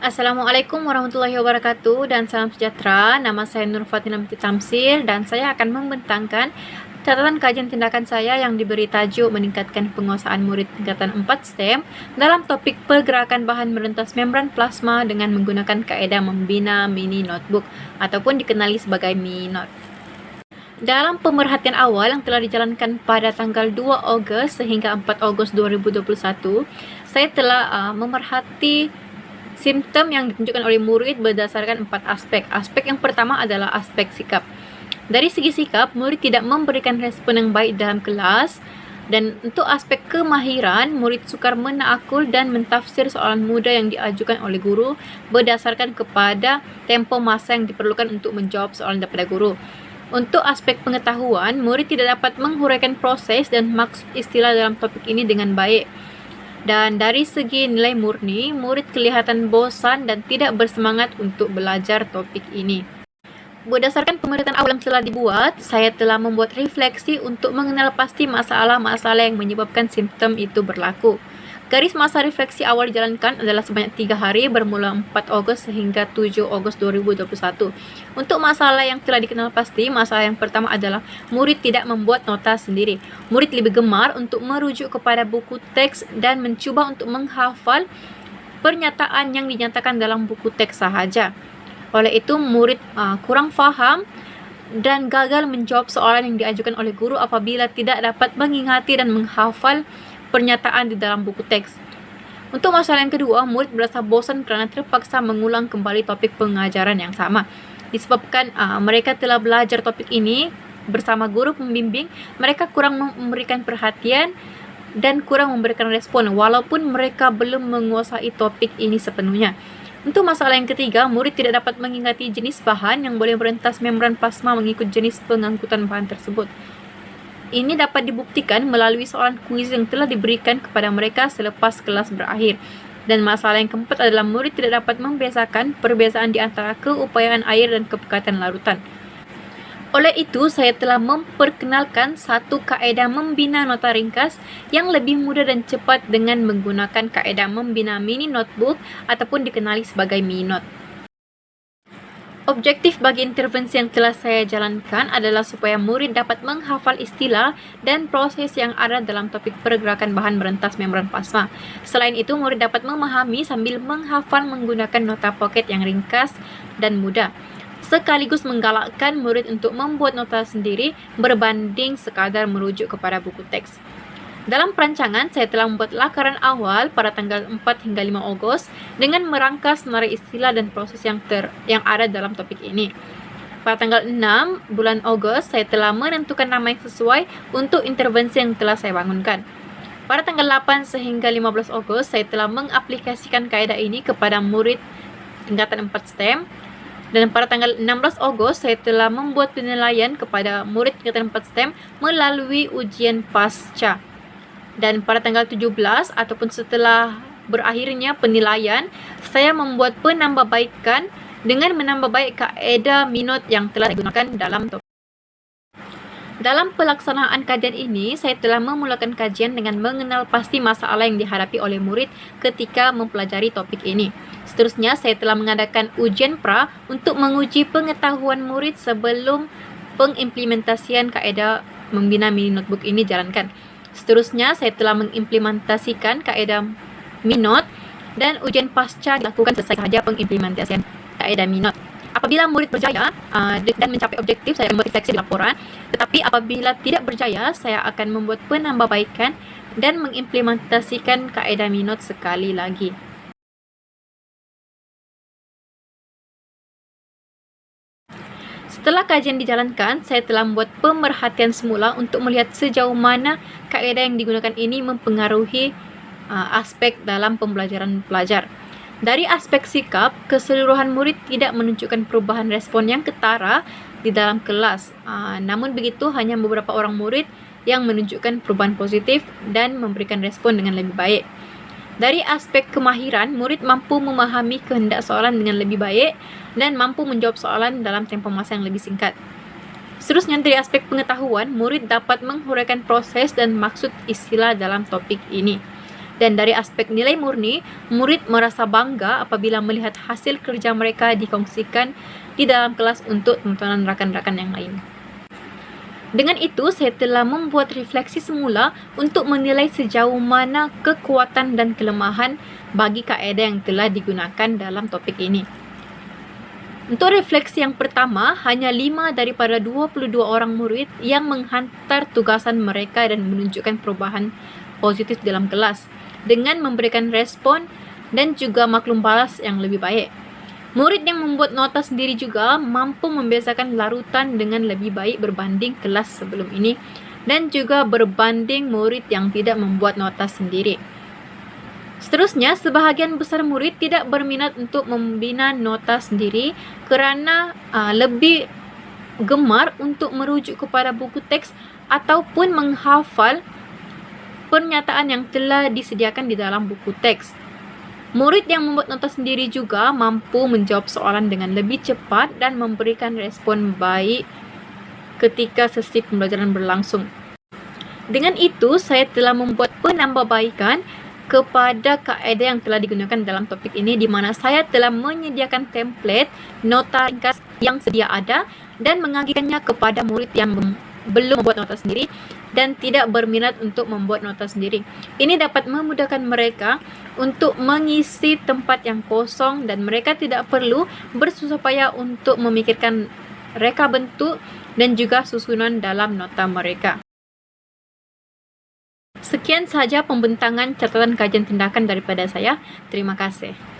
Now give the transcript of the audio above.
Assalamualaikum warahmatullahi wabarakatuh dan salam sejahtera. Nama saya Nur Fatina binti Tamsil dan saya akan membentangkan catatan kajian tindakan saya yang diberi tajuk meningkatkan penguasaan murid tingkatan 4 STEM dalam topik pergerakan bahan merentas membran plasma dengan menggunakan kaedah membina mini notebook ataupun dikenali sebagai MiniNote. Dalam pemerhatian awal yang telah dijalankan pada tanggal 2 Ogos sehingga 4 Ogos 2021, saya telah memerhati simptom yang ditunjukkan oleh murid berdasarkan 4 aspek. Aspek yang pertama adalah aspek sikap. Dari segi sikap, murid tidak memberikan respon yang baik dalam kelas. Dan untuk aspek kemahiran, murid sukar menakul dan mentafsir soalan mudah yang diajukan oleh guru berdasarkan kepada tempo masa yang diperlukan untuk menjawab soalan daripada guru. Untuk aspek pengetahuan, murid tidak dapat menghuraikan proses dan maksud istilah dalam topik ini dengan baik. Dan dari segi nilai murni, murid kelihatan bosan dan tidak bersemangat untuk belajar topik ini. Berdasarkan penelitian awal yang telah dibuat, saya telah membuat refleksi untuk mengenal pasti masalah-masalah yang menyebabkan simptom itu berlaku. Garis masa refleksi awal dijalankan adalah sebanyak 3 hari bermula 4 Ogos sehingga 7 Ogos 2021. Untuk masalah yang telah dikenal pasti, masalah yang pertama adalah murid tidak membuat nota sendiri. Murid lebih gemar untuk merujuk kepada buku teks dan mencuba untuk menghafal pernyataan yang dinyatakan dalam buku teks sahaja. Oleh itu, murid kurang faham dan gagal menjawab soalan yang diajukan oleh guru apabila tidak dapat mengingati dan menghafal pernyataan di dalam buku teks. Untuk masalah yang kedua, murid merasa bosan kerana terpaksa mengulang kembali topik pengajaran yang sama. Disebabkan mereka telah belajar topik ini bersama guru pembimbing, mereka kurang memberikan perhatian dan kurang memberikan respon walaupun mereka belum menguasai topik ini sepenuhnya. Untuk masalah yang ketiga, murid tidak dapat mengingati jenis bahan yang boleh merentas membran plasma mengikut jenis pengangkutan bahan tersebut. Ini dapat dibuktikan melalui soalan kuis yang telah diberikan kepada mereka selepas kelas berakhir. Dan masalah yang keempat adalah murid tidak dapat membezakan perbezaan di antara keupayaan air dan kepekatan larutan. Oleh itu, saya telah memperkenalkan satu kaedah membina nota ringkas yang lebih mudah dan cepat dengan menggunakan kaedah membina mini notebook ataupun dikenali sebagai MiniNote. Objektif bagi intervensi yang telah saya jalankan adalah supaya murid dapat menghafal istilah dan proses yang ada dalam topik pergerakan bahan merentas membran plasma. Selain itu, murid dapat memahami sambil menghafal menggunakan nota pocket yang ringkas dan mudah, sekaligus menggalakkan murid untuk membuat nota sendiri berbanding sekadar merujuk kepada buku teks. Dalam perancangan, saya telah membuat lakaran awal pada tanggal 4 hingga 5 Ogos dengan merangkas menarik istilah dan proses yang ada dalam topik ini. Pada tanggal 6 bulan Ogos, saya telah menentukan nama yang sesuai untuk intervensi yang telah saya bangunkan. Pada tanggal 8 sehingga 15 Ogos, saya telah mengaplikasikan kaedah ini kepada murid tingkatan 4 STEM. Dan pada tanggal 16 Ogos, saya telah membuat penilaian kepada murid tingkatan 4 STEM melalui ujian pasca. Dan pada tanggal 17 ataupun setelah berakhirnya penilaian, saya membuat penambahbaikan dengan menambah baik kaedah MiniNote yang telah digunakan dalam topik. Dalam pelaksanaan kajian ini, saya telah memulakan kajian dengan mengenal pasti masalah yang dihadapi oleh murid ketika mempelajari topik ini. Seterusnya, saya telah mengadakan ujian pra untuk menguji pengetahuan murid sebelum pengimplementasian kaedah membina mini notebook ini jalankan. Seterusnya, saya telah mengimplementasikan kaedah MiniNote dan ujian pasca dilakukan selesai sahaja pengimplementasian kaedah MiniNote. Apabila murid berjaya dan mencapai objektif, saya membuat refleksi di laporan. Tetapi apabila tidak berjaya, saya akan membuat penambahbaikan dan mengimplementasikan kaedah MiniNote sekali lagi. Setelah kajian dijalankan, saya telah membuat pemerhatian semula untuk melihat sejauh mana kaedah yang digunakan ini mempengaruhi aspek dalam pembelajaran pelajar. Dari aspek sikap, keseluruhan murid tidak menunjukkan perubahan respon yang ketara di dalam kelas. Namun begitu, hanya beberapa orang murid yang menunjukkan perubahan positif dan memberikan respon dengan lebih baik. Dari aspek kemahiran, murid mampu memahami kehendak soalan dengan lebih baik dan mampu menjawab soalan dalam tempoh masa yang lebih singkat. Seterusnya, dari aspek pengetahuan, murid dapat menghuraikan proses dan maksud istilah dalam topik ini. Dan dari aspek nilai murni, murid merasa bangga apabila melihat hasil kerja mereka dikongsikan di dalam kelas untuk tontonan rakan-rakan yang lain. Dengan itu, saya telah membuat refleksi semula untuk menilai sejauh mana kekuatan dan kelemahan bagi kaedah yang telah digunakan dalam topik ini. Untuk refleksi yang pertama, hanya 5 daripada 22 orang murid yang menghantar tugasan mereka dan menunjukkan perubahan positif dalam kelas dengan memberikan respon dan juga maklum balas yang lebih baik. Murid yang membuat nota sendiri juga mampu membiasakan larutan dengan lebih baik berbanding kelas sebelum ini dan juga berbanding murid yang tidak membuat nota sendiri. Seterusnya, sebahagian besar murid tidak berminat untuk membina nota sendiri kerana lebih gemar untuk merujuk kepada buku teks ataupun menghafal pernyataan yang telah disediakan di dalam buku teks. Murid yang membuat nota sendiri juga mampu menjawab soalan dengan lebih cepat dan memberikan respon baik ketika sesi pembelajaran berlangsung. Dengan itu, saya telah membuat penambahbaikan kepada kaedah yang telah digunakan dalam topik ini, di mana saya telah menyediakan template nota ringkas yang sedia ada dan mengagikannya kepada murid yang belum membuat nota sendiri dan tidak berminat untuk membuat nota sendiri. Ini dapat memudahkan mereka untuk mengisi tempat yang kosong dan mereka tidak perlu bersusah payah untuk memikirkan reka bentuk dan juga susunan dalam nota mereka. Sekian sahaja pembentangan catatan kajian tindakan daripada saya. Terima kasih.